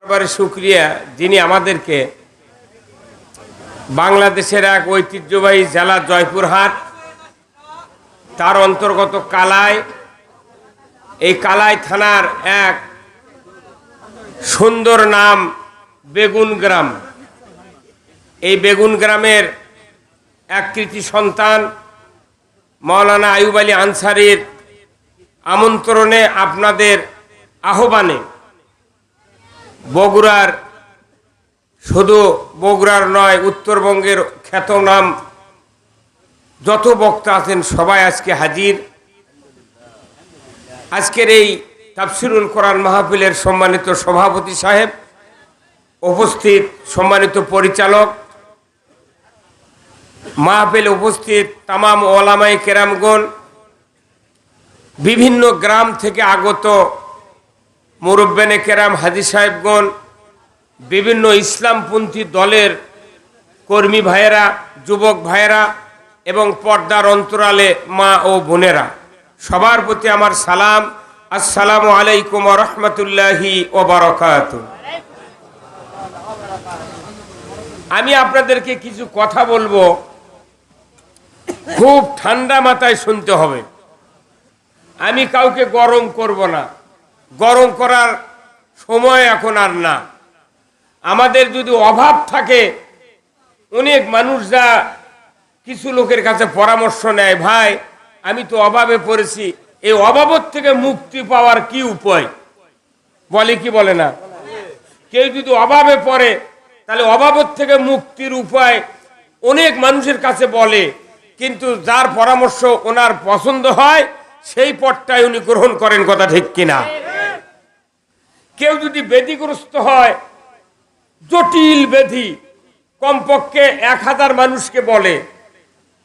এবারে শুকরিয়া যিনি আমাদেরকে বাংলাদেশের এক ঐতিহ্যবাহী জেলা জয়পুরহাট তার অন্তর্গত কালাই, এই কালাই থানার এক সুন্দর নাম বেগুন গ্রাম। এই বেগুন গ্রামের এক কৃতি সন্তান মাওলানা আইয়ুব আলী আনসারীর আমন্ত্রণে, আপনাদের আহ্বানে বগুড়ার, শুধু বগুড়ার নয়, উত্তরবঙ্গের খ্যাতনাম যত বক্তা আছেন সবাই আজকে হাজির। আজকের এই তাফসিরুল কোরআন মাহফিলের সম্মানিত সভাপতি সাহেব, উপস্থিত সম্মানিত পরিচালক, মাহফিলে উপস্থিত তামাম ওলামায়ে কেরামগণ, বিভিন্ন গ্রাম থেকে আগত মুরব্বেনে কেরাম, হাজী সাহেবগণ, বিভিন্ন ইসলামপন্থী দলের কর্মী ভাইয়েরা, যুবক ভাইয়েরা এবং পর্দার অন্তরালে মা ও বোনেরা, সবার প্রতি আমার সালাম। আসসালামু আলাইকুম ওয়া রাহমাতুল্লাহি ওয়া বারাকাতুহু। আমি আপনাদেরকে কিছু কথা বলবো, খুব ঠান্ডা মাথায় শুনতে হবে। আমি কাউকে গরম করব না, গরম করার সময় এখন আর না। আমাদের যদি অভাব থাকে, অনেক মানুষ যা কিছু লোকের কাছে পরামর্শ নেয়, ভাই আমি তো অভাবে পড়েছি, এই অভাবত থেকে মুক্তি পাওয়ার কি উপায়, বলে কি বলে না? কেউ যদি অভাবে পড়ে তাহলে অভাবত থেকে মুক্তির উপায় অনেক মানুষের কাছে বলে, কিন্তু যার পরামর্শ ওনার পছন্দ হয় সেই পথটাই উনি গ্রহণ করেন। কথা ঠিক কিনা? কেউ যদি ব্যাধিগ্রস্ত হয়, জটিল ব্যাধি, কমপক্ষে 1000 মানুষকে বলে,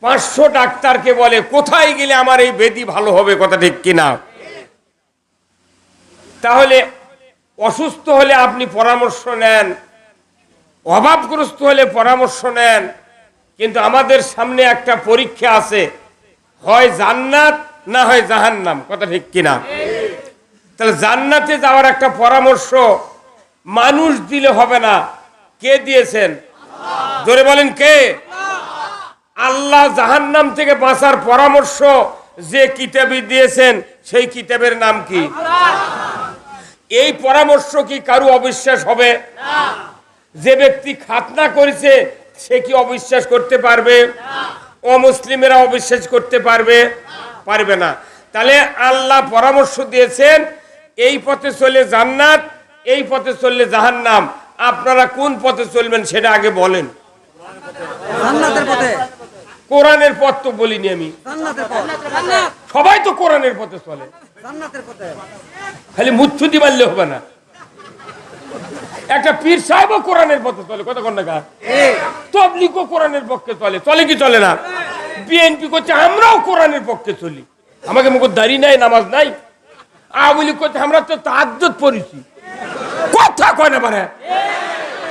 500 ডাক্তারকে বলে, কোথায় গেলে আমার এই ব্যাধি ভালো হবে। কথা ঠিক কিনা? তাহলে অসুস্থ হলে আপনি পরামর্শ নেন, অভাবগ্রস্ত হলে পরামর্শ নেন, কিন্তু আমাদের সামনে একটা পরীক্ষা আছে, হয় জান্নাত না হয় জাহান্নাম। কথা ঠিক কিনা? তাহলে জান্নাতে যাওয়ার একটা পরামর্শ মানুষ দিলে হবে না, কে দিয়েছেন? জোরে বলেন কে? আল্লাহ। জাহান্নাম থেকে বাঁচার পরামর্শ যে কিতাবে দিয়েছেন সেই কিতাবের নাম কি? এই পরামর্শ কি কারো অবিশ্বাস হবে? যে ব্যক্তি খাতনা করেছে সে কি অবিশ্বাস করতে পারবে? অমুসলিমেরা অবিশ্বাস করতে পারবে? পারবে না। তাহলে আল্লাহ পরামর্শ দিয়েছেন, এই পথে চলে জান্নাত, এই পথে চললে জাহান্নাম। আপনারা কোন পথে চলবেন সেটা আগে বলেন। জান্নাতের পথে। কোরআনের পথ তো বলিনি আমি, সবাই তো কোরআনের পথে চলে, জান্নাতের পথে। খালি মুচ্ছুতি মারলে হবে না। একটা পীর সাহেবও কোরআনের পথে চলে, কত ঘন্টা তবলিগও কোরআনের পক্ষে চলে, চলে কি চলে না? বিএনপি করছে আমরাও কোরআনের পক্ষে চলি, আমাকে মুখ দাড়ি নাই, নামাজ নাই। আওয়ামী লীগ করছে আমরা তো তাহাজ্জুদ পড়েছি, কথা কয় না পারে।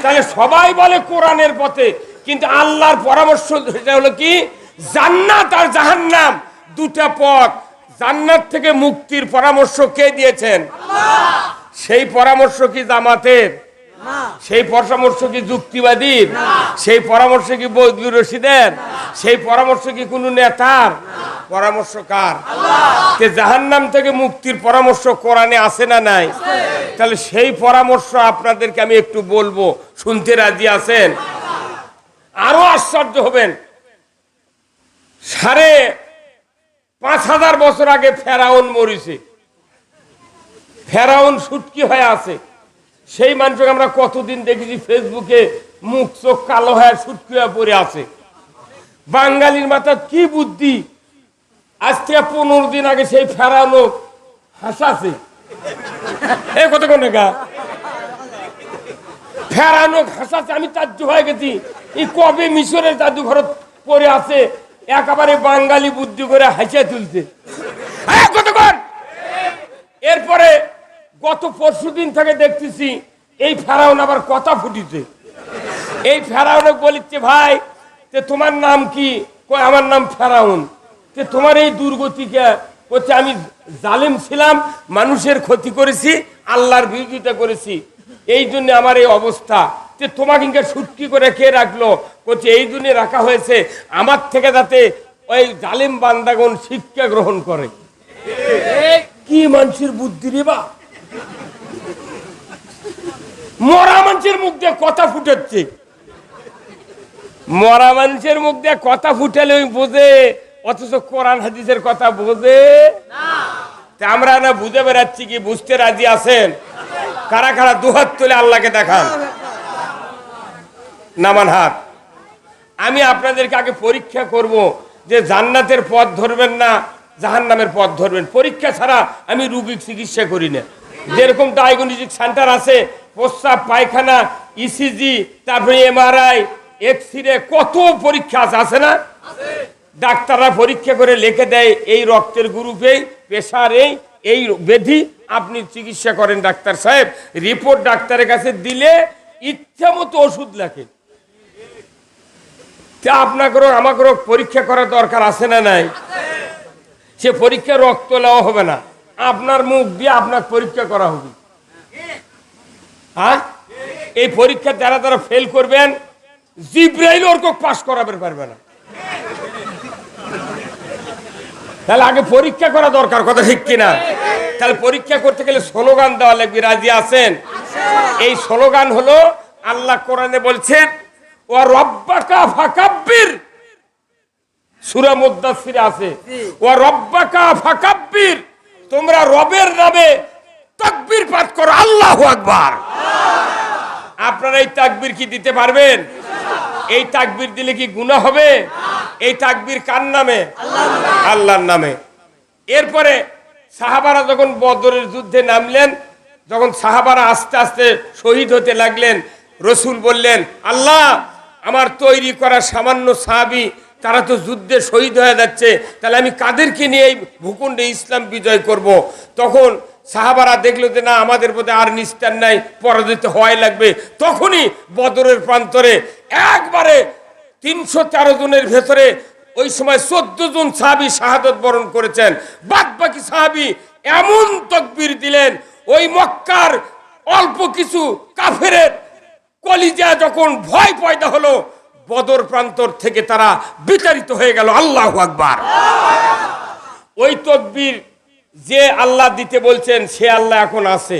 তাহলে সবাই বলে কোরআনের পথে, কিন্তু আল্লাহর পরামর্শ হলো কি? জান্নাত আর জাহান্নাম, দুটা পথ। জান্নাত থেকে মুক্তির পরামর্শ কে দিয়েছেন? সেই পরামর্শ কি জামাতের? সেই পরামর্শ কি যুক্তিবাদীর? সেই পরামর্শ কি বদলুর রশিদের? সেই পরামর্শ কি কোন নেতার? পরামর্শ কার? জাহান্নাম থেকে মুক্তির পরামর্শ কোরআনে আছে না নাই? তাহলে সেই পরামর্শ আপনাদেরকে আমি একটু বলবো, শুনতে রাজি আছেন? আরো আশ্চর্য হবেন, 5,500 বছর আগে ফেরাউন মরিছে, ফেরাউন সুটকি হয়ে আছে। সেই মানুষকে আমরা কতদিন দেখেছি ফেসবুকে, মুখ চোখ কালো হয়ে সুটকি হয়ে পড়ে আছে। বাঙালির মাথা কি বুদ্ধি! আজ থেকে 15 দিন আগে সেই ফেরাউন হাসাছে, এই কত কোন ফেরাউন হাসাছে। আমি তাজ্জব হয়ে গেছি, এই কবে মিশরের জাদুঘর পড়ে আছে, একেবারে বাঙালি বুদ্ধি করে হাসিয়ে তুলছে। কতক্ষণ এরপরে গত পরশুদিন থেকে দেখতেছি এই ফেরাউন আবার কথা ফুটিছে। এই ফেরাউনকে বলিচ্ছে, ভাই তোমার নাম কি? কই আমার নাম ফেরাউন। তোমার এই দুর্গতিকে বলছে আমি জালেম ছিলাম, মানুষের ক্ষতি করেছি, আল্লাহর বিরোধিতা করেছি, এই জন্য আমার এই অবস্থা। যে তোমাকে ইনকে ছুটকি করে কে রাখলো? বলছে এই জন্য রাখা হয়েছে আমার থেকে যাতে ওই জালিম বান্দাগণ শিক্ষা গ্রহণ করে। কি মানুষের বুদ্ধি রে বা! মরা মানুষের মুখ দিয়ে কথা ফুটাচ্ছে, মরা মানুষের মুখ দিয়ে কথা ফুটালে ওই বোঝে, অথচ কোরআন হাদিসের কথা বোঝে না। আমরা না বুঝে বেড়াচ্ছি কি? বুঝতে রাজি আছেন? কারা কারা দুহাত তুলে আল্লাহকে দেখান, নামান হাত। আমি আপনাদেরকে আগে পরীক্ষা করব যে জান্নাতের পথ ধরবেন না জাহান্নামের পথ ধরবেন। পরীক্ষা ছাড়া আমি রোগীর চিকিৎসা করি না। যেরকম ডায়াগনস্টিক সেন্টার আছে, প্রস্রাব পায়খানা, ইসিজি, তারপরে এমআরআই, এক্সরে, কত পরীক্ষা আছে না? ডাক্তাররা পরীক্ষা করে লিখে দেয় এই রক্তের গ্রুপে, প্রেশার এই ব্যাধি, আপনি চিকিৎসা করেন ডাক্তার সাহেব। রিপোর্ট ডাক্তারের কাছে দিলে ইচ্ছা মতো ওষুধ লেখে। তা আপনাকেও আমাকেও পরীক্ষা করার দরকার আছে না নাই? সে পরীক্ষা রক্ত নেওয়া হবে না, আপনার মুখ দিয়ে আপনার পরীক্ষা করা হবে। হ্যাঁ, এই পরীক্ষা যারা যারা ফেল করবেন জিব্রাইল ওরকম পাস করাবে পারবে না। তাহলে আগে পরীক্ষা করা দরকার, কথা ঠিক কিনা? তাহলে পরীক্ষা করতে গেলে স্লোগান দেওয়া লাগবে। রাজি আছেন? এই স্লোগান হলো, আল্লাহ কোরআনে বলছেন ও রব্বাকা ফাকাব্বির, সূরা মুদ্দাসসিরে আছে ও রব্বাকা ফাকাব্বির, তোমরা রবের নামে তাকবীর পাঠ করো, আল্লাহু আকবার। আপনারা এই তাকবীর কি দিতে পারবেন? এই তাকবীর দিলে কি গুনাহ হবে? এই তাকবীর কার নামে? আল্লাহর নামে। এরপরে সাহাবারা যখন বদরের যুদ্ধে নামলেন, যখন সাহাবারা আস্তে আস্তে শহীদ হতে লাগলেন, রসুল বললেন, আল্লাহ আমার তৈরি করা সামান্য সাহাবী তারা তো যুদ্ধে শহীদ হয়ে যাচ্ছে, তাহলে আমি কাদেরকে নিয়ে এই ভূখণ্ডে ইসলাম বিজয় করব? তখন সাহাবারা দেখলো যে না, আমাদের মধ্যে আর নিস্তার নাই, পরাজিত হওয়াই লাগবে। তখনই বদরের প্রান্তরে একবারে 313 জনের ভেতরে ওই সময় 14 জন সাহাবী শাহাদত বরণ করেছেন। বাদ বাকি সাহাবী এমন তাকবীর দিলেন, ওই মক্কার অল্প কিছু কাফেরের কলিজা যখন ভয় পয়দা হলো, বদর প্রান্তর থেকে তারা বিতাড়িত হয়ে গেল। আল্লাহু আকবার। ওই তাকবীর যে আল্লাহ দিতে বলছেন সে আল্লাহ এখন আছে।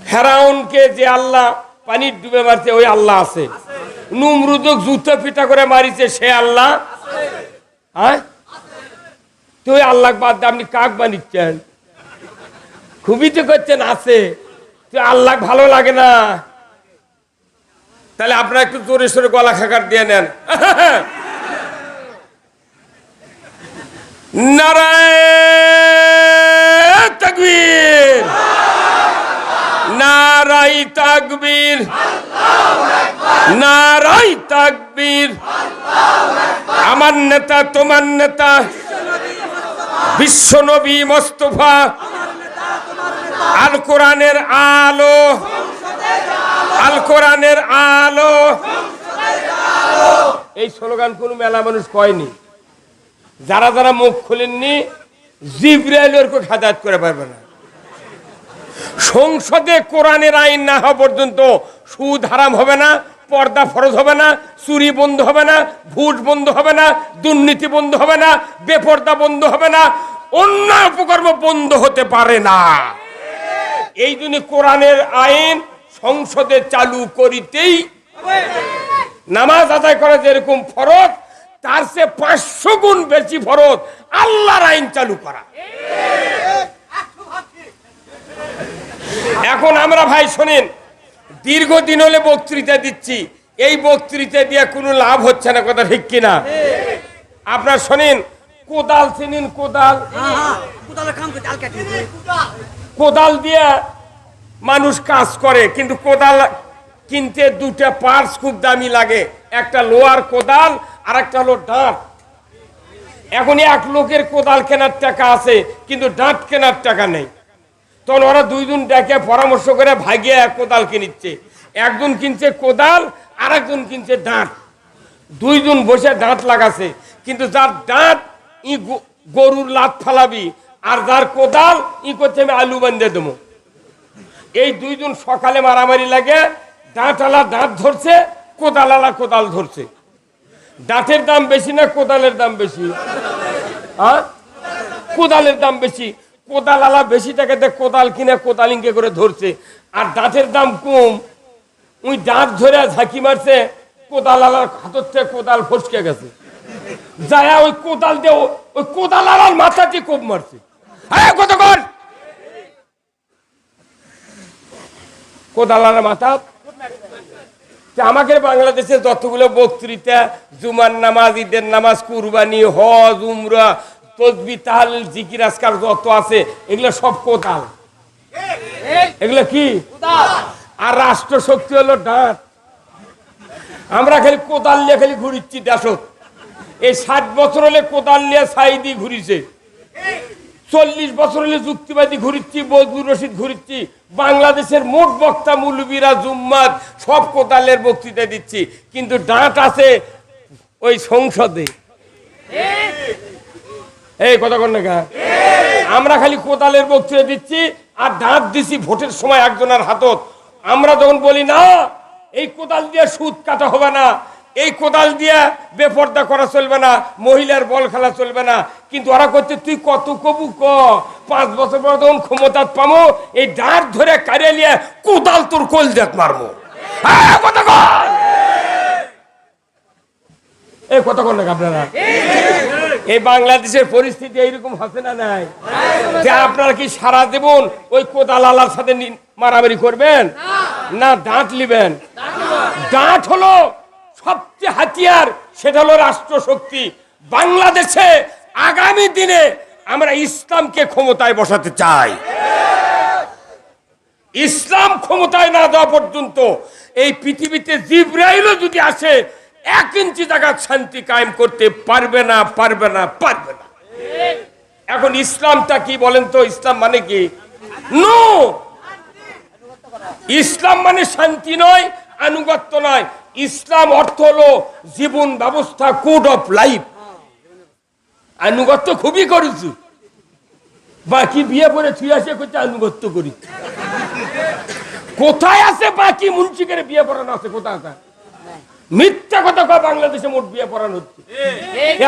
ফেরাউনকে যে আল্লাহ পানির ডুবে মারছে ওই আল্লাহ আছে। নমরুদক জুতো পিটা করে মারিছে সে আল্লাহ। হ্যাঁ, তো ওই আল্লাহ বাদ দিয়ে আপনি কাক বানিয়েছেন? খুবই তো করছেন আছে, তো আল্লাহ ভালো লাগে না? তাহলে আপনারা একটু জোরে সোরে গলা খাকার দিয়ে নেন। নারায়ে তাকবীর, নারায়ে তাকবীর, নারায়ে তাকবীর। আমার নেতা তোমার নেতা বিশ্বনবী মুস্তাফা, আল কোরআনের আলো, আল কোরআনের আলো। এই স্লোগান কোন মেলা মানুষ কয়নি। যারা যারা মুখ খুলেননি জিবরাইল ওরকে হেদায়েত করে পারবে না। সংসদে কোরআনের আইন না হওয়া পর্যন্ত সুদ হারাম হবে না, পর্দা ফরজ হবে না, চুরি বন্ধ হবে না, ঘুষ বন্ধ হবে না, দুর্নীতি বন্ধ হবে না, বেপর্দা বন্ধ হবে না, অন্যায় অপকর্ম বন্ধ হতে পারে না। এই জন্য কোরআনের আইন সংসদে চালু করিতেই, নামাজ আদায় করা যেরকম ফরজ, তার চেয়ে 500 গুণ বেশি ফরজ আল্লাহর আইন চালু করা। এখন আমরা ভাই শোনেন, দীর্ঘদিন হলে বক্তৃতা দিচ্ছি, এই বক্তৃতা দিয়ে কোনো লাভ হচ্ছে না, কথা ঠিক কিনা? আপনার শোনেন, কোদাল চিনেন? কোদাল, কোদাল দিয়ে মানুষ কাজ করে, কিন্তু কোদাল কিনতে দুটা পার্টস খুব দামি লাগে, একটা লোহার কোদাল আর একটা হলো ডাঁট। এখন এক লোকের কোদাল কেনার টাকা আছে কিন্তু ডাঁট কেনার টাকা নেই, তখন ওরা দুইজন ডেকে পরামর্শ করে ভাগিয়ে এক কোদাল কিনছে। একজন কিনছে কোদাল আর একজন কিনছে ডাঁট। দুইজন বসে ডাঁট লাগাছে, কিন্তু যার ডাঁট ই গরুর লাত ফালাবি, আর যার কোদাল ই করছে আমি আলু বান্ধে দেবো। এই দুইজন সকালে মারামারি লাগে, দাঁতওয়ালা দাঁত ধরছে, কোদালালা কোদাল ধরছে। দাঁতের দাম বেশি না কোদালের দাম বেশি? হ্যাঁ, কোদালের দাম বেশি। কোদালালা বেশি টাকাতে কোদাল কিনে কোদালিংকে করে ধরছে, আর দাঁতের দাম কম। ওই দাঁত ধরে ঝাঁকি মারছে, কোদালালার হাতের থেকে কোদাল ফসকে গেছে, যায় ওই কোদাল দিয়ে ওই কোদালালার মাথাটি কোপ মারছে। হ্যাঁ, কতক্ষণ কোদালালার মাথা। আমাকে বাংলাদেশের যতগুলো বক্তৃতা, জুমার নামাজ, ঈদের নামাজ, কুরবানি, হজ, উমরা, তসবিহ, তাহলিল, জিকির, আজকার যত আছে এগুলো সব কোদাল। এগুলো কি? আর রাষ্ট্র শক্তি হলো দাঁত। আমরা খালি কোদাল নিয়ে খালি ঘুরিচ্ছি দেশত। এই 60 বছর হলে কোদাল নিয়ে সাইদি ঘুরিছে, 40 বছর হলে যুক্তিবাদী ঘুরিচ্ছি, বজলুর রশিদ ঘুরিচ্ছি। বাংলাদেশের মোট বক্তা, মুলবিরা, জুম্মাত সব কোদালের বক্তৃতা দিচ্ছি, কিন্তু দাঁত আছে ওই সংসদে। এই কথা কন না, আমরা খালি কোদালের বক্তৃতা দিচ্ছি আর দাঁত দিছি ভোটের সময় একজনের হাতত। আমরা যখন বলি না এই কোদাল দিয়ে সুদ কাটা হবে না, এই কোদাল দিয়ে বেপর্দা করা চলবে না, মহিলার বল খেলা চলবে না, কিন্তু ওরা করছে তুই কত কবু ক 5 বছর পর তখন ক্ষমতা পামো, এই দাঁত ধরে কারিয়ে নিয়ে কোদাল তোর কোল দেখ মারবো। এই কথা কন না আপনারা। এই বাংলাদেশের পরিস্থিতি এইরকম হচ্ছে না নাই যে আপনারা কি সারা জীবন ওই কোদাল আলার সাথে মারামারি করবেন না দাঁত নিবেন? দাঁত হলো সবচেয়ে হাতিয়ার, সেটা হলো রাষ্ট্র শক্তি। বাংলাদেশে আগামী দিনে আমরা ইসলামকে ক্ষমতায় বসাতে চাই। ইসলাম ক্ষমতায় না দেওয়া পর্যন্ত এই পৃথিবীতে জিবরাইলও যদি আসে 1 ইঞ্চি জায়গা শান্তি কায়েম করতে পারবে না, পারবে না, পারবে না। এখন ইসলামটা কি বলেন তো? ইসলাম মানে কি? নো, ইসলাম মানে শান্তি নয়, আনুগত্য নয়। ইসলাম অর্থ হলো জীবন ব্যবস্থা, কোড অফ লাইফ। আনুগত্য খুবই করেছি, বাকি বিয়ে করে তুই আসে করতে আনুগত্য করি। কোথায় আছে বাকি মুন্সিকের বিয়ে পড়ানো আছে? কোথায় আছে? মিথ্যা কথা কয়। বাংলাদেশে মোট বিয়ে পড়ানো হচ্ছে,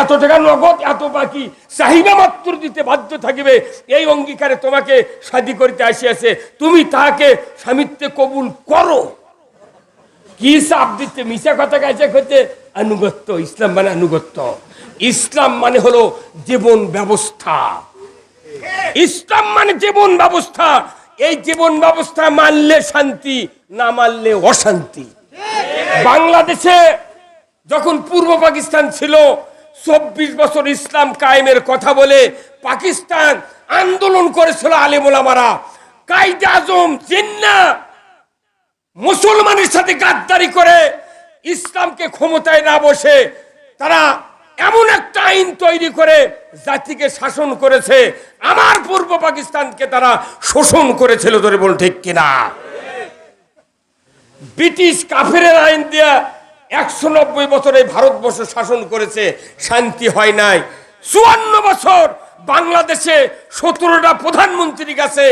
এত টাকা নগদ, এত বাকি, চাহিদা মাত্র দিতে বাধ্য থাকিবে। এই অঙ্গীকারে তোমাকে শাদী করিতে আসিয়াছে, তুমি তাহাকে স্বামিত্বে কবুল করো। কি চাপ দিচ্ছে? মিশা কথা গাইছে হচ্ছে আনুগত্য। ইসলাম মানে আনুগত্য। ইসলাম মানে হলো জীবন ব্যবস্থা। ইসলাম মানে জীবন ব্যবস্থা। এই জীবন ব্যবস্থা মানলে শান্তি, না মানলে অশান্তি। বাংলাদেশে যখন পূর্ব পাকিস্তান ছিল, 24 বছর ইসলাম কায়েমের কথা বলে পাকিস্তান আন্দোলন করেছিল আলেম ওলামারা। কায়েদে আজম জিন্নাহ মুসলমানের সাথে গাদ্দারি করে ইসলামকে ক্ষমতায় না বসে তারা এমন একটা আইন তৈরি করে জাতিকে শাসন করেছে। আমার পূর্ব পাকিস্তানকে তারা শোষণ করেছিল, ধরে বল ঠিক কিনা? ব্রিটিশ কাফেরের আইন দিয়ে 190 বছর এই ভারতবর্ষ শাসন করেছে, শান্তি হয় নাই। 54 বছর বাংলাদেশে 17টা প্রধানমন্ত্রীর কাছে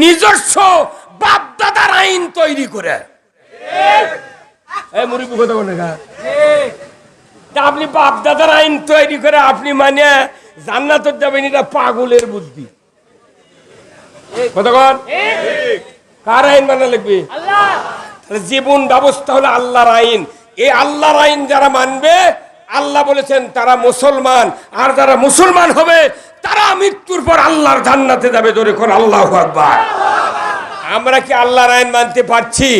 নিজস্ব বাপদাদার আইন তৈরি করে। মুরব্বি কথা বলে আপনি বাপদাদার আইন তৈরি করে আপনি মানে জান্নাতে যাবেন, এটা পাগলের বুদ্ধি। কতক্ষণ কার আইন মানা লাগবে? জীবন ব্যবস্থা হলো আল্লাহর আইন। এই আল্লাহর আইন যারা মানবে, আল্লাহ বলেছেন তারা মুসলমান, আর যারা মুসলমান হবে তারা মৃত্যুর পর আল্লাহর জান্নাতে যাবে। জোরে করে আল্লাহু আকবার। আমরা কি আল্লাহর আইন মানতে পারছি?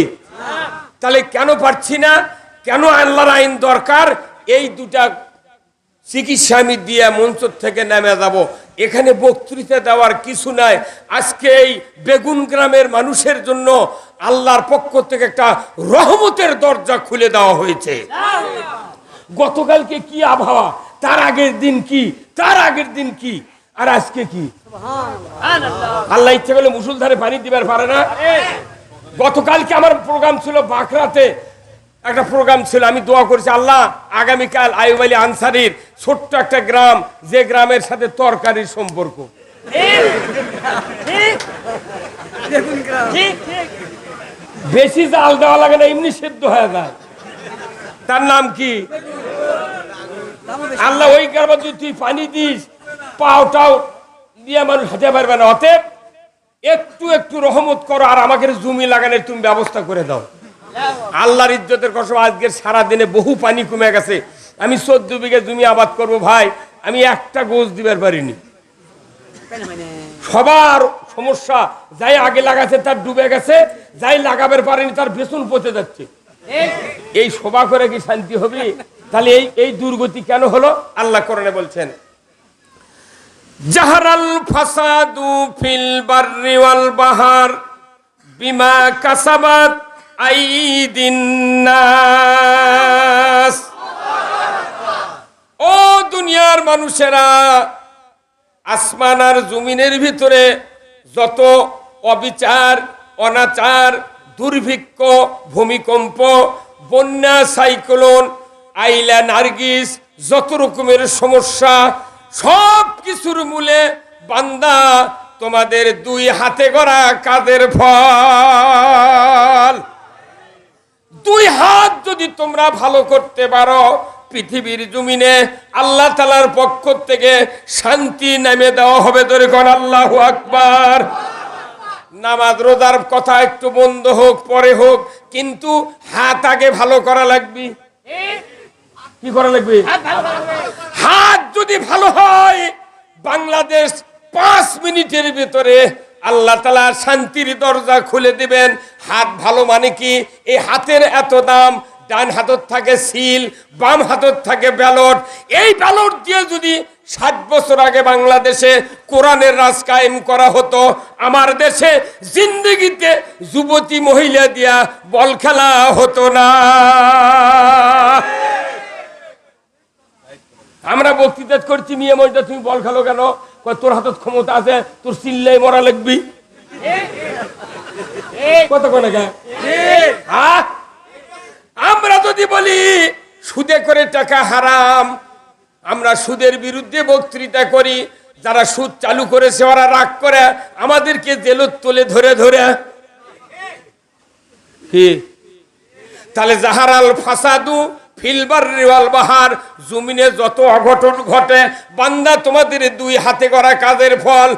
তাহলে কেন পারছি না? কেন আল্লাহর আইন দরকার? এই দুটা চিকিৎসা আমি দিয়ে মঞ্চ থেকে নেমে যাব। এখানে বক্তৃতা দেওয়ার কিছু নাই। আজকে এই বেগুন গ্রামের মানুষের জন্য আল্লাহর পক্ষ থেকে একটা রহমতের দরজা খুলে দেওয়া হয়েছে। গতকালকে কি আবহাওয়া, তার আগের দিন কি, তার আগের দিন কি, আর আজকে কি? আল্লাহ ইচ্ছে করলে মুসুলধারে পানি দিবার পারে না। গতকালকে আমার প্রোগ্রাম ছিল বাঁকড়াতে, একটা প্রোগ্রাম ছিল। আমি দোয়া করেছি, আল্লাহ আগামীকাল আইয়ুব আলী আনসারীর ছোট্ট একটা গ্রাম, যে গ্রামের সাথে তরকারির সম্পর্ক, বেগুন গ্রাম। বেশি জাল দেওয়া লাগে না, এমনি সেদ্ধ হয়ে যায়। তার নাম কি? দামও বেশি। আল্লাহ ওই কারবার যদি তুই পানি দিস, পাওটাও দিয়ে মানুষ হাতে পারবে না। অতএব একটু একটু রহমত করো, আর আমাকে জমি লাগানোর তুমি ব্যবস্থা করে দাও। আল্লাহর ইজ্জতের কসম, আজকের সারাদিনে বহু পানি কমে গেছে। আমি 14 বিঘা জমি আবাদ করব ভাই, আমি একটা গোছ দিবার পারিনি। কেন হয় না? সবার সমস্যা, যাই আগে লাগাচ্ছে তার ডুবে গেছে, যাই লাগাবার পারেনি তার বেতন পচে যাচ্ছে। এই সভা করে কি শান্তি হবে? তাহলে এই দুর্গতি কেন হলো? আল্লাহ কোরআনে বলছেন, জাহারাল ফাসাদু ফিল বাররি ওয়াল বাহার বিমা কাসাবাত আইদিন নাস। ও দুনিয়ার মানুষেরা, আসমান আর জমিনের ভিতরে যত অবিচার, অনাচার, দুর্ভিক্ষ, ভূমিকম্প, বন্যা, সাইক্লোন, আইলা, নার্গিস, যত রকমের সমস্যা, সব কিছুর মূলে বান্দা তোমাদের 2 হাতে গড়া কাজের ফল। 2 হাত যদি তোমরা ভালো করতে পারো, পৃথিবীর জমিনে আল্লাহ তাআলার পক্ষ থেকে শান্তি নেমে দেওয়া হবে। ধরে কোন আল্লাহু আকবার। নামাজ রোজার কথা একটু বন্ধ হোক, পরে হোক, কিন্তু হাত আগে ভালো করা লাগবে। কি করা লাগবে? হাত যদি ভালো হয়, বাংলাদেশ 5 মিনিটের ভিতরে আল্লাহ তাআলা শান্তির দরজা খুলে দিবেন। হাত ভালো মানে কি? এই হাতের এত দাম। ডান হাতত থাকে সিল, বাম হাতত থাকে ব্যালট। এই ব্যালট দিয়ে যদি 60 বছর আগে বাংলাদেশে কোরআনের রাজ কায়েম করা হতো, আমার দেশে জিন্দেগিতে যুবতী মহিলা দিয়া বল খেলা হতো না। আমরা বক্তৃতা করছি, মেয়ে মহিলা তুমি বল খেলো কেন? তোর হাতত ক্ষমতা আছে, তোর চিল্লাই মরা লাগবি। কত কোনে হ্যাঁ? আমরা যদি বলি সুদে করে টাকা হারাম, আমরা সুদের বিরুদ্ধে বক্তৃতা করি, যারা সুদ চালু করেছে ওরা রাগ করে আমাদেরকে জেলত তুলে ধরে ধরে কি। তাহলে জাহারাল ফাসাদু ফিল বাররি ওয়াল বাহার, জমিনে যত অঘটন ঘটে, বান্দা তোমাদের 2 হাতে গড়া কাজের ফল।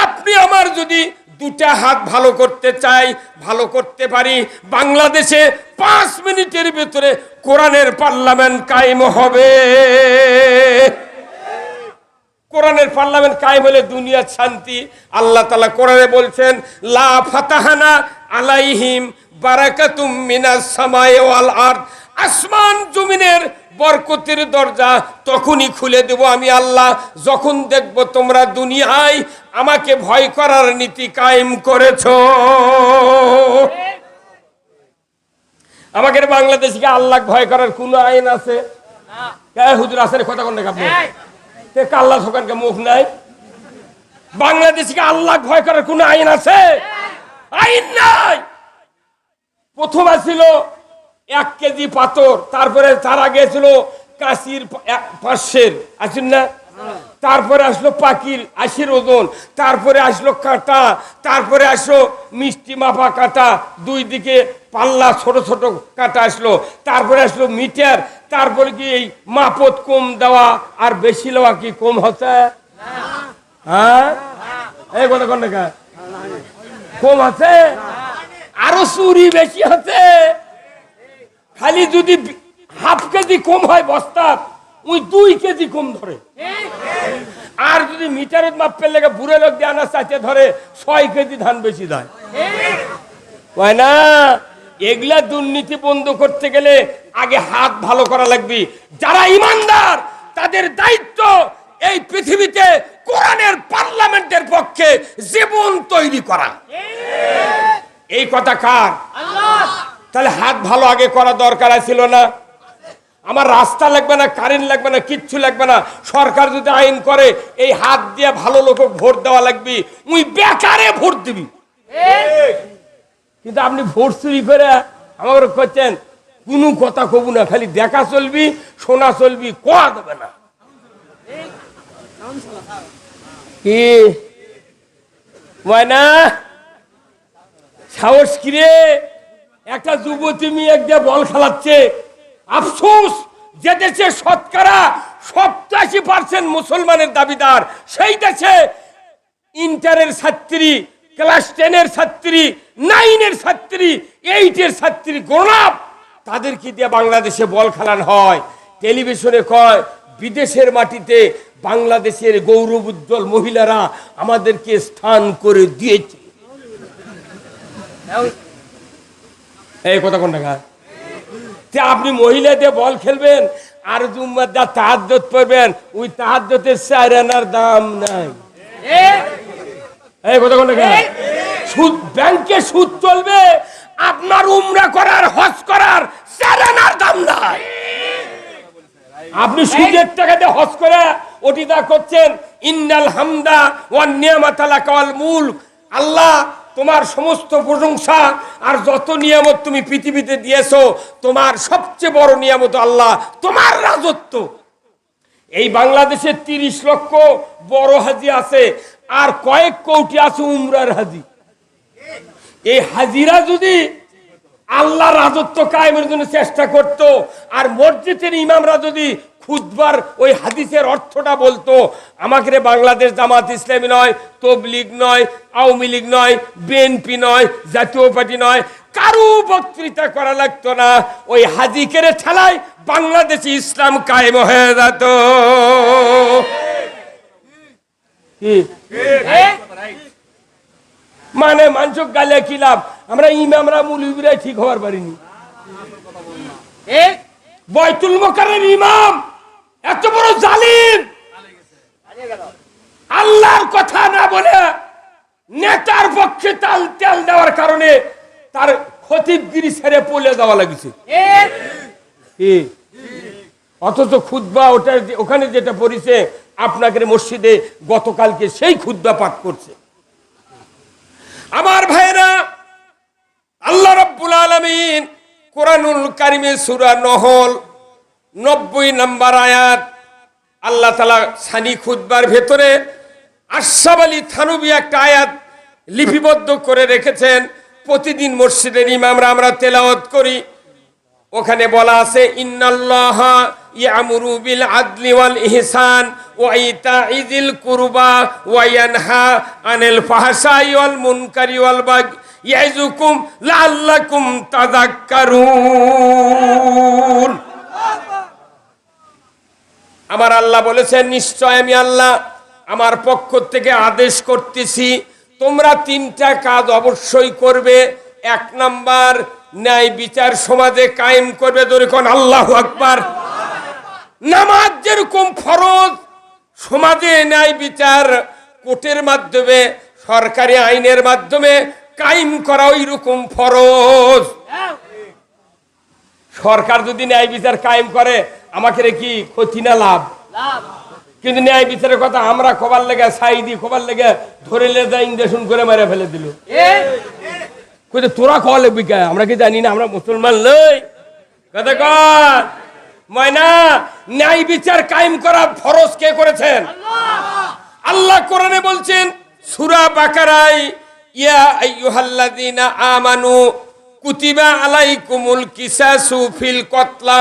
আপনি আমার যদি 2টা হাত ভালো করতে চাই, ভালো করতে পারি, বাংলাদেশে 5 মিনিটের ভিতরে কোরআনের পার্লামেন্ট কায়েম হবে। কোরআনের পার্লামেন্ট কায়েম হলে দুনিয়ার শান্তি। আল্লাহ তাআলা কোরআনে বলছেন, লা ফাতাহানা আলাইহিম বারাকাতুম মিনাস সামাই ওয়াল আরদ। আসমান জমিনের বরকতের দরজা তখনই খুলে দেব আমি আল্লাহ, যখন দেখব তোমরা দুনিয়ায় আমাকে ভয় করার নীতি কায়েম করেছো। আমাদের বাংলাদেশকে আল্লাহ ভয় করার কোন আইন আছে? হুজুর আসেন কথা কোন আপনি আল্লাহ সকানকে মুখ নাই। বাংলাদেশকে আল্লাহ ভয় করার কোন আইন আছে? আইন নাই। প্রথম ছিল 1 কেজি পাথর, তারপরে তার আগে ছিল কাশির 500 আছেন না, তারপরে আসলো পাকির 80 ওজন, তারপরে আসলো কাঁটা, তারপরে আসলো মিষ্টি মাপা কাঁটা, 2 দিকে পাল্লা ছোট ছোট কাঁটা আসলো, তারপরে আসলো মিটার, তারপরে কি এই মাপত কম দেওয়া আর বেশি লওয়া কি কম হচ্ছে? হ্যাঁ, এই কথা কোন কম আছে? আরো চুরি বেশি হচ্ছে। খালি যদি হাফ কেজি কম হয় বস্তা, ওই 2 কেজি কম ধরে। আর যদি মিটারের মাপ পেলে বুড়ে লোক দিয়ে আনা চাইতে ধরে 6 কেজি ধান বেশি দেয়। হয় না? এগুলা দুর্নীতি বন্ধ করতে গেলে আগে হাত ভালো করা লাগবে। যারা ইমানদার তাদের দায়িত্ব এই পৃথিবীতে কোরআনের পার্লামেন্টের পক্ষে জীবন তৈরি করা। এই কথা কার? আল্লাহ। তাহলে হাত ভালো আগে করা দরকার ছিল না? আমার রাস্তা লাগবে না, কারেন্ট লাগবে না, কিচ্ছু লাগবে না। সরকার যদি আইন করে এই হাত দিয়ে ভালো লোক ভোট দেওয়া লাগবে, উই বেকারে ভোট দিবি। কিন্তু আপনি ভোট চুরি করে আমার করছেন, কোনো কথা কব না, খালি দেখা চলবি, শোনা চলবি, কোয়া দেবে না। কি ময়না সাহস কিরে, একটা যুবতী মেয়ে একটা বল খেলাচ্ছে। আফসোস, যে দেশে শতকরা 87% মুসলমানের দাবিদার, সেই দেশে ইন্টারের ছাত্রী, ক্লাস 10-এর ছাত্রী, 9-এর ছাত্রী, 8-এর ছাত্রী গোলাপ, তাদেরকে দিয়ে বাংলাদেশে বল খেলানো হয়। টেলিভিশনে কয় বিদেশের মাটিতে বাংলাদেশের গৌরব উজ্জ্বল মহিলারা আমাদেরকে স্থান করে দিয়েছে। এই কথা কোন টাকা? আপনি মহিলা দিয়ে বল খেলবেন আর জুম্মার দা তাহাজ্জুদ পড়বেন, ওই তাহাজ্জুদের 4 আনার দাম নাই। এই কথা কোন টাকা? সুদ, ব্যাংকে সুদ চলবে, আপনার উমরা করার হজ করার 4 আনার দাম নাই। আপনি সুদের টাকা দিয়ে হজ করে ওটি দা করছেন। ইন্নাল হামদা ওয়ান নিয়ামাতা লাকা ওয়াল মুলক, আল্লাহ তোমার সমস্ত প্রশংসা আর যত নিয়ামত তুমি পৃথিবীতে দিয়েছো, তোমার সবচেয়ে বড় নিয়ামত আল্লাহ তোমার রাজত্ব। এই বাংলাদেশে 30 লক্ষ বড় হাজি আছে, আর কয়েক কোটি আছে উমরার হাজি। এই হাজিরা যদি আল্লাহ রাজত্ব কায়েমের জন্য চেষ্টা করত, আর মসজিদের ইমামরা যদি খুতবার ওই হাদিসের অর্থটা বলতো, আমাকে বাংলাদেশ জামাত ইসলামী নয়, তবলিগ নয়, আওয়ামী লীগ নয়, বিএনপি নয়, জাতীয় পার্টি নয়, কারো বক্তৃতা করা লাগতো না, ওই হাজিকের ঠেলায় বাংলাদেশে ইসলাম কায়েম হয়ে যেত। মানে মানুষ গালে কি লাভ? আমরা ইমামরা মুলবিরা ঠিক হওয়ার পারিনি। বাইতুল মুকাররমের ইমাম এত বড় জালিম, আল্লাহর কথা না বলে নেতার পক্ষে তেল দেওয়ার কারণে তার খতিবগিরি ছেড়ে পলে দেওয়া লাগিছে। অথচ খুতবা ওখানে যেটা পড়িছে আপনাকে মসজিদে গতকালকে সেই খুতবা পাঠ করছে। আমার ভাইরা, আল্লাহ রাব্বুল আলামিন কোরআনুল কারিমে সূরা নহল 90 নম্বর আয়াত, আল্লাহ তাআলা সানি খুতবার ভেতরে আশরাফ আলী থানভী একটা আয়াত লিপিবদ্ধ করে রেখেছেন। প্রতিদিন মসজিদের ইমামরা আমরা তেলাওয়াত করি। ওখানে বলা আছে, ইন্নাল্লাহা ইয়ামুরু বিল আদলি ওয়াল ইহসান ওয়া ইতাইযিল কুরবা ওয়া ইয়ানহা আনিল ফাহশাই ওয়াল মুনকারি ওয়াল বাগই ইয়াইযুকুম লাআল্লাকুম তাযাক্কারুন। আমার আল্লাহ বলেছেন, নিশ্চয় আমি আল্লাহ আমার পক্ষ থেকে আদেশ করতেছি, তোমরা 3টা কাজ অবশ্যই করবে। 1 নাম্বার, ন্যায় বিচার সমাজে কায়েম করবে। ধরে কোন আল্লাহু আকবার। নামাজ যেরকম ফরজ, সমাজে ন্যায় বিচার কোর্টের মাধ্যমে, সরকারি আইনের মাধ্যমে কায়েম করা ওই রকম ফরজ। সরকার যদি ন্যায় বিচার কায়েম করে আমাকে কি ক্ষতি না লাভ? কিন্তু ন্যায় বিচারের কথা আমরা খবর লেগে সাইদি খবর লেগে ধরে লেগে ইঞ্জেকশন করে মেরে ফেলে দিল। তোরা কল বিকা, আমরা কি জানি না? আমরা মুসলমান লই কথা কর ময়না। ন্যায় বিচার কায়েম করা ফরজ কে করেছেন? আল্লাহ কোরআনে বলছেন সূরা বাকারায়, ইয়া আইয়ুহাল্লাযীনা আমানু কুতিবা আলাইকুমুল কিসাসু ফিল কতলা।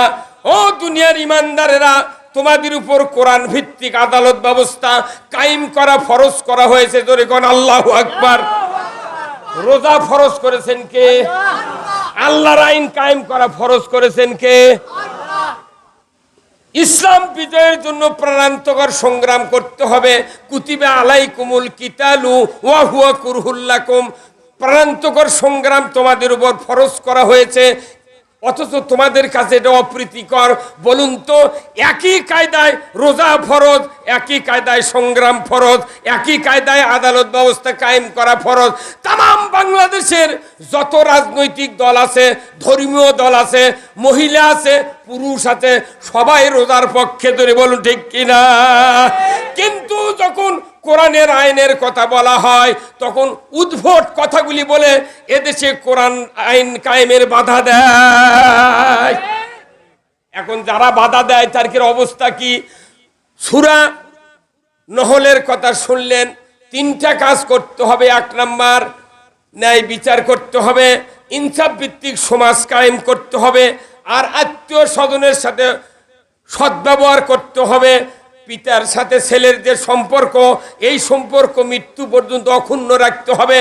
ও দুনিয়ার ইমানদারেরা, তোমাদের উপর কোরআন ভিত্তিক আদালত ব্যবস্থা কায়েম করা ফরজ করা হয়েছে। জোরে কোন আল্লাহু আকবার। রোজা ফরজ করেছেন কে? আল্লাহর আইন কায়েম করা ফরজ করেছেন কে? ইসলাম বিজয়ের জন্য প্রাণান্তকর সংগ্রাম করতে হবে। কুতিবা আলাইকুমুল কিতালু ওয়া হুয়া কুরহুল লাকুম। প্রাণান্তকর সংগ্রাম তোমাদের উপর ফরজ করা হয়েছে, অথচ তোমাদের কাছে এটা অপ্রীতিকর। বলুন তো, একই কায়দায় রোজা ফরজ, একই কায়দায় সংগ্রাম ফরজ, একই কায়দায় আদালত ব্যবস্থা কায়েম করা ফরজ। তাম বাংলাদেশের যত রাজনৈতিক দল আছে, ধর্মীয় দল আছে, মহিলা আছে, পুরুষ আছে, সবাই রোজার পক্ষে। ধরে বলুন ঠিক কিনা? কিন্তু যখন কোরআনের আইনের কথা বলা হয় তখন উদ্ভট কথাগুলি বলে এদেশে কোরআন আইন কায়েমের বাধা দেয়। এখন যারা বাধা দেয় তার অবস্থা কি? সূরা নহলের কথা শুনলেন, 3টা কাজ করতে হবে। 1 নাম্বার, ন্যায় বিচার করতে হবে, ইনসাফ ভিত্তিক সমাজ কায়েম করতে হবে, আর আত্মীয় স্বজনের সাথে সদ্ব্যবহার করতে হবে। পিতার সাথে ছেলের যে সম্পর্ক, এই সম্পর্ক মৃত্যু পর্যন্ত অক্ষুণ্ণ রাখতে হবে।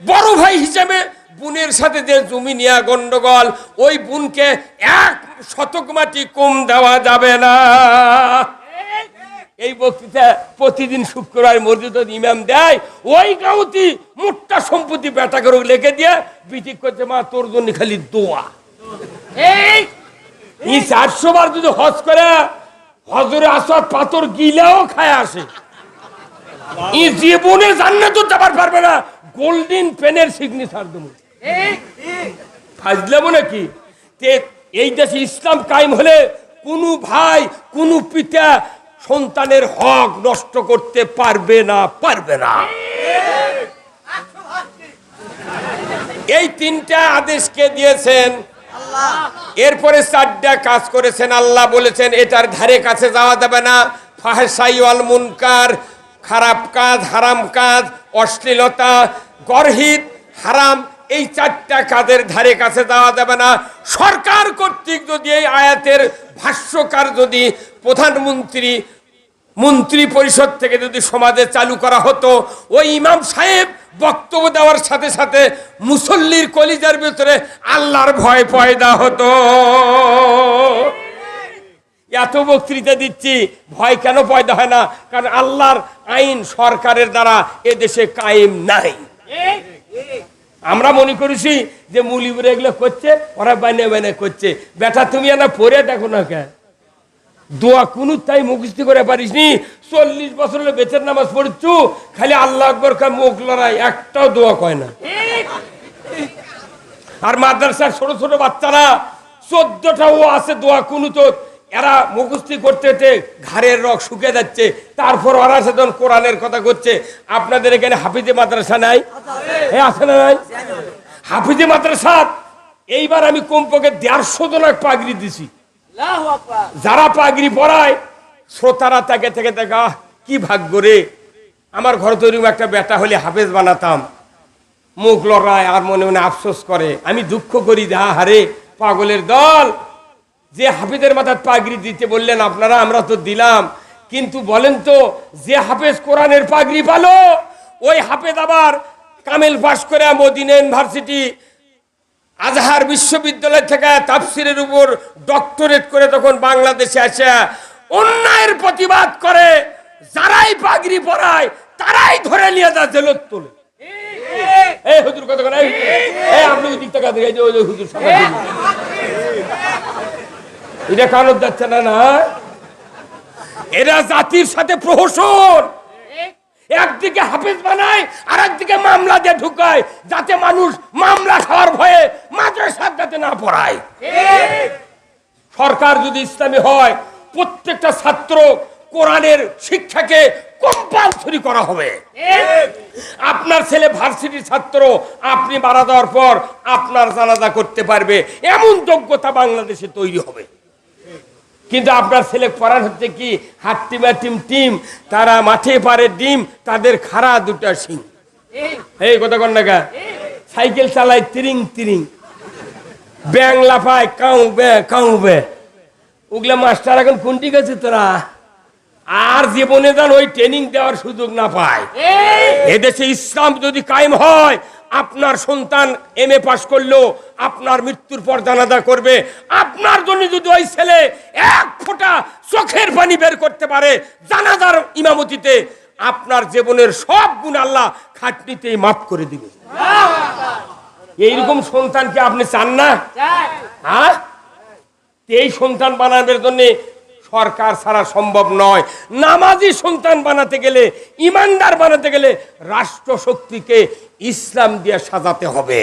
বড় ভাই হিসেবে বোনের সাথে যে জমি নেওয়া গন্ডগোল, ওই বোনকে 1 শতক মাটি কম দেওয়া যাবে না। এই বক্তৃতা প্রতিদিন শুক্রবার মসজিদে ইমাম দেয়। ওই গাউতি মোটটা সম্পত্তি বেটা করে লিখে দিয়ে বিটিক করছে, মা তোর জন্য খালি দোয়া। এই 400 বার যদি হজ করে হজরে আসওয়াদ পাথর গিলাও খায় আসে, এই জীবনে জান্নাতে যাবার পারবে না। গোল্ডেন পেনের সিগনেচার দেবো, ফাজলামো নাকি? এই দেশে ইসলাম কায়েম হলে কোনো ভাই কোনো পিতা সন্তানের হক নষ্ট করতে পারবে না, পারবে না। এই 3টা আদেশকে দিয়েছেন, এরপরে 4টা কাজ করেছেন। আল্লাহ বলেছেন এটার ধারে কাছে যাওয়া যাবে না। ফাহশাই ওয়াল মুনকার, খারাপ কাজ, হারাম কাজ, অশ্লীলতা, গর্হিত, হারাম, এই 4টা কাজের ধারে কাছে যাওয়া যাবে না। সরকার কর্তৃক যদি এই আয়াতের ভাষ্যকার যদি প্রধানমন্ত্রী মন্ত্রী পরিষদ থেকে যদি সমাজে চালু করা হতো, ওই ইমাম সাহেব বক্তব্য দেওয়ার সাথে সাথে মুসল্লির কলিজার ভিতরে আল্লাহর ভয় পয়দা হতো। এত বক্তৃতা দিচ্ছি, ভয় কেন পয়দা হয় না? কারণ আল্লাহর আইন সরকারের দ্বারা এদেশে কায়েম নাই। আমরা মনে করেছি যে মুলিবুরে এগুলো করছে, ওরা বাইনে বাইনে করছে। বেটা তুমি না পড়ে দেখো না কেন, দোয়া কোন তাই মুখস্থ করে পারিস নি? 40 বছর হলে বেতের নামাজ পড়ছু, খালি আল্লাহ আকবর কা মুখ লড়াই, একটাও দোয়া কয় না। আর মাদ্রাসার ছোট ছোট বাচ্চারা 14টাও আছে দোয়া কোন, তো এরা মুখস্থি করতে ঘাড়ের রক শুকিয়ে যাচ্ছে, তারপর ওরা সেদিন কোরআনের কথা করছে। আপনাদের এখানে হাফিজে মাদ্রাসা নাই? হ্যাঁ আছে না নাই? হাফিজে মাদ্রাসা এইবার আমি কমপক্ষে 150 জনক পাগড়ি দিছি। যারা পাগড়ি পরায় শ্রোতারা তাকে থেকে দেখা, কি ভাগ্য রে, আমার ঘর তৈরি একটা বেটা হলে হাফেজ বানাতাম। মুখ লড়ায় আর মনে মনে আফসোস করে। আমি দুঃখ করি, হারে পাগলের দল, যে হাফেজের মাথায় পাগড়ি দিতে বললেন আপনারা, আমরা তো দিলাম, কিন্তু বলেন তো যে হাফেজ কোরআনের পাগড়ি পালো, ওই হাফেজ আবার কামেল পাশ করে মদিনা ইউনিভার্সিটি আজহার বিশ্ববিদ্যালয় থেকে তাফসিরের উপর ডক্টরেট করে তখন বাংলাদেশে আসে অন্যায়ের প্রতিবাদ করে, যারাই পাগড়ি পরায় তারাই ধরে নিয়ে যা জেলত তোলে। এই হুজুর কথা বলে, এই আপনি দিক থেকে ওই হুজুর সামনে এটা কারণ যাচ্ছে না। না, এরা জাতির সাথে প্রহসন। একদিকে হাফেজ বানায় আর একদিকে মামলা দিয়ে ঢুকায়, যাতে মানুষ মামলা খাওয়ার ভয়ে মাদ্রাসা যাতে না পড়ায়। সরকার যদি ইসলামী হয়, প্রত্যেকটা ছাত্র কোরআনের শিক্ষাকে কম্পালসরি করা হবে। আপনার ছেলে ভার্সিটির ছাত্র, আপনি মারা যাওয়ার পর আপনার জানাজা করতে পারবে, এমন যোগ্যতা বাংলাদেশে তৈরি হবে। কিন্তু আপনার ছেলে পড়ান হচ্ছে কি হাট্টিমা টিম, তারা মাঠে পারে ডিম, তাদের খাড়া 2টা শিং। এই কথা কন না, সাইকেল চালায় তিরিং তিরিং, ব্যাং লাফায় কাউ বে কাউ বে। ওগুলা মাস্টার এখন কোনটি গেছে তোরা? আর জীবনে যান ওই ট্রেনিং দেওয়ার সুযোগ না পায়। এদেশে ইসলাম যদি কায়েম হয়, আপনার সন্তান MA পাস করলো, আপনার মৃত্যুর পর জানাজা করবে। আপনার জন্য যদি ওই ছেলে 1 ফোঁটা চোখের পানি বের করতে পারে জানাজার ইমামতিতে, আপনার জীবনের সব গুণ আল্লাহ খাটনিতেই মাফ করে দিবে। এইরকম সন্তানকে আপনি চান না? হ্যাঁ, এই সন্তান বানানোর জন্য সরকার ছাড়া সম্ভব নয়। নামাজি সন্তান বানাতে গেলে, ইমানদার বানাতে গেলে রাষ্ট্র শক্তিকে ইসলাম দিয়ে সাজাতে হবে।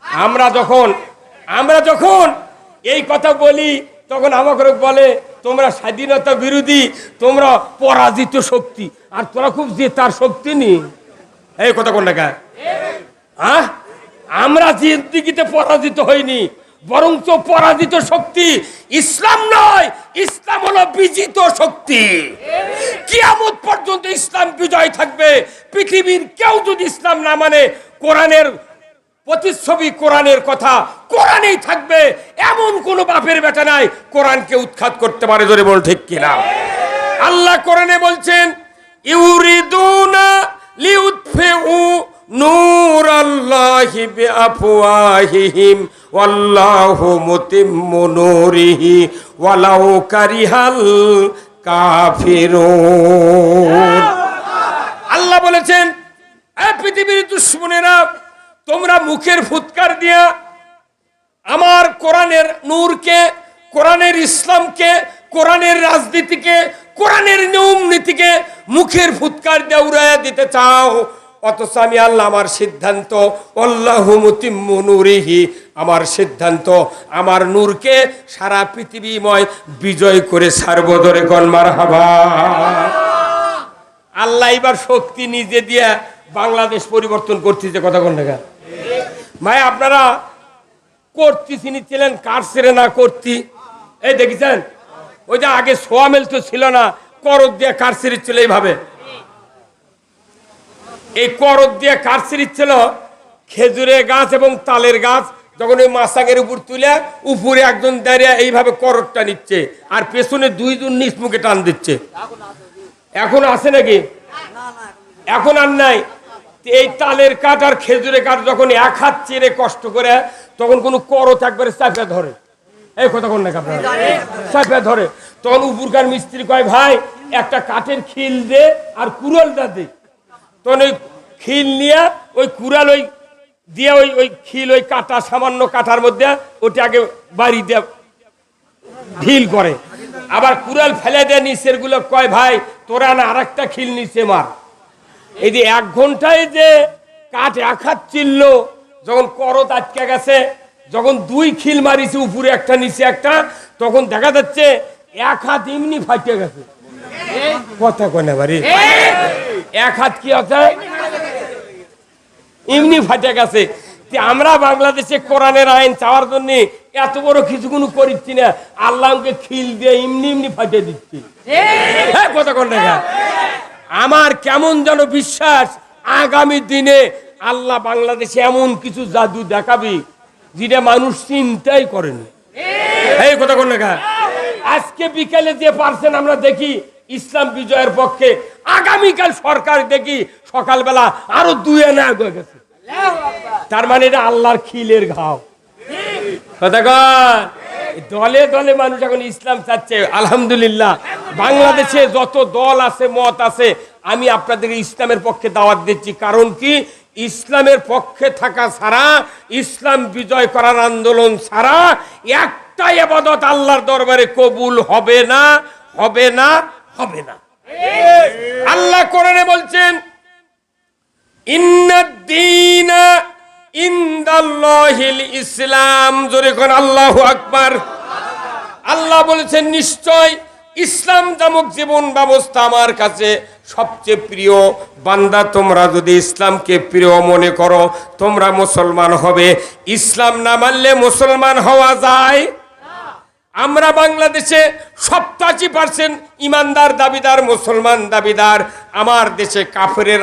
আমরা যখন এই কথা বলি, তখন আমাকে বলে তোমরা স্বাধীনতা বিরোধী, তোমরা পরাজিত শক্তি, আর তোরা খুব জেতার শক্তি নি। এই কথা কোন দেখা? হ্যাঁ, আমরা জিন্দিগিতে পরাজিত হইনি, বরঞ্চ পরাজিত শক্তি ইসলাম নয়, ইসলাম হলো বিজিত শক্তি। কিয়ামত পর্যন্ত ইসলাম বিজয় থাকবে। পৃথিবীর কেউ যদি ইসলাম না মানে, কোরআনের প্রতিচ্ছবি, কোরআনের কথা কোরআনেই থাকবে, এমন কোন বাপের বেটা নাই কোরআনকে উৎখাত করতে পারে। জোরে বল ঠিক কিনা? আল্লাহ কোরআনে বলছেন, ইউরিদুনা লিউতফিউ নূরাল্লাহি বিআফওয়াহিহিম ওয়াল্লাহু মুতিম্মু নূরিহি ওয়ালাউ কারিহাল কাফিরুন। আল্লাহ বলেছেন, এই পৃথিবীর দুশমনেরা, তোমরা মুখের ফুৎকার দিয়া আমার কোরআনের নূরকে, কোরআনের ইসলামকে, কোরআনের রাজনীতিকে, কোরআনের নিয়ম নীতিকে মুখের ফুৎকার দিয়ে উড়াইয়া দিতে চাও, অথচ আমি আল্লাহ আমার সিদ্ধান্ত, আল্লাহু মুতিম্মু নূরিহি, আমার সিদ্ধান্ত আমার নূরকে সারা পৃথিবীময় বিজয় করে ছাড়বো। ধরে কোন মারহাবা। আল্লাহ এবার শক্তি নিজে দিয়ে বাংলাদেশ পরিবর্তন করতেছে। কথা কোন টাকা ভাই? আপনারা করতে চিনিছিলেন, কার ছেড়ে না করতি, এই দেখেছেন? ওই যে আগে সোয়ামেল তো ছিল না, করদ দিয়ে কার সিরিজ ছিল এইভাবে। এই করদ দিয়ে কার সিরিজ ছিল, খেজুরের গাছ এবং তালের গাছ যখন ওই মাসাঙের উপর তুলে উপরে একজন দাঁড়িয়ে এইভাবে করদটা নিচ্ছে আর পেছনে দুইজন নিচ মুখে টান দিচ্ছে। এখন আছে নাকি? এখন আর নাই। এই তালের কাঠ আর খেজুরের কাঠ যখন এক হাত চেড়ে কষ্ট করে, তখন কোনো করত একবারে চাপে ধরে। এই কথা কোন নাকি আপনারা? চাপে ধরে। তখন উপরকার মিস্ত্রি কয়, ভাই একটা কাঠের খিল দে আর কুড়ালটা দে। তখন ওই খিল নিয়ে ওই কুড়াল ওই দিয়ে ওই খিল ওই কাটা, সামান্য কাঠার মধ্যে ওটা আগে বাড়ি দিয়ে ঢিল করে, আবার কুড়াল ফেলে দেয় নিচের গুলো। কয়, ভাই তোরা না আর একটা খিল নিচে মার। এই যে 1 ঘন্টায় যে কাঠ এক হাত চিল্ল, যখন করত আটকে গেছে, যখন 2 খিল মারিছে উপরে একটা নিচে একটা, তখন দেখা যাচ্ছে 1 হাত এমনি ফাটিয়ে গেছে। কথা কয় না বাড়ি? 1 হাত কি আছে, এমনি ফাটিয়ে গেছে। আমরা বাংলাদেশে কোরআনের আইন চাওয়ার জন্য এত বড় কিছু কোনো করিচ্ছি না, আল্লাহকে খিল দিয়ে এমনি এমনি ফাটিয়ে দিচ্ছি। কথা কোন টাকা? আমার কেমন যেন বিশ্বাস, আগামী দিনে আল্লাহ বাংলাদেশে এমন কিছু জাদু দেখাবি যেটা মানুষ চিন্তাই করেনি। এই কথা কোন টাকা? আজকে বিকেলে যে পারছেন আমরা দেখি ইসলাম বিজয়ের পক্ষে, আগামীকাল সরকার দেখি সকালবেলা আরো 2 আনা হয়ে গেছে। তার মানে এটা আল্লাহর খিলের ঘাও। কথা কন? দলে দলে মানুষ এখন ইসলাম চাচ্ছে। আলহামদুলিল্লাহ, বাংলাদেশে যত দল আছে, মত আছে, আমি আপনাদের ইসলামের পক্ষে দাওয়াত দিচ্ছি। কারণ কি, ইসলামের পক্ষে থাকা ছাড়া, ইসলাম বিজয় করার আন্দোলন ছাড়া একটা ইবাদত আল্লাহর দরবারে কবুল হবে না, হবে না, হবে না। আল্লাহ কোরআনে বলছেন, ইন্নাদ-দীনা ইনদাল্লাহিল ইসলাম। জোরে কোন আল্লাহু আকবার। আল্লাহ বলেছেন, নিশ্চয় ইসলাম নামক জীবন ব্যবস্থা আমার কাছে সবচেয়ে প্রিয়। বান্দা, তোমরা যদি ইসলামকে প্রিয় মনে করো, তোমরা মুসলমান হবে। ইসলাম না মানলে মুসলমান হওয়া যায়? আমরা বাংলাদেশে 87% ইমানদার দাবিদার, মুসলমান দাবিদার। আমার দেশে কাফেরের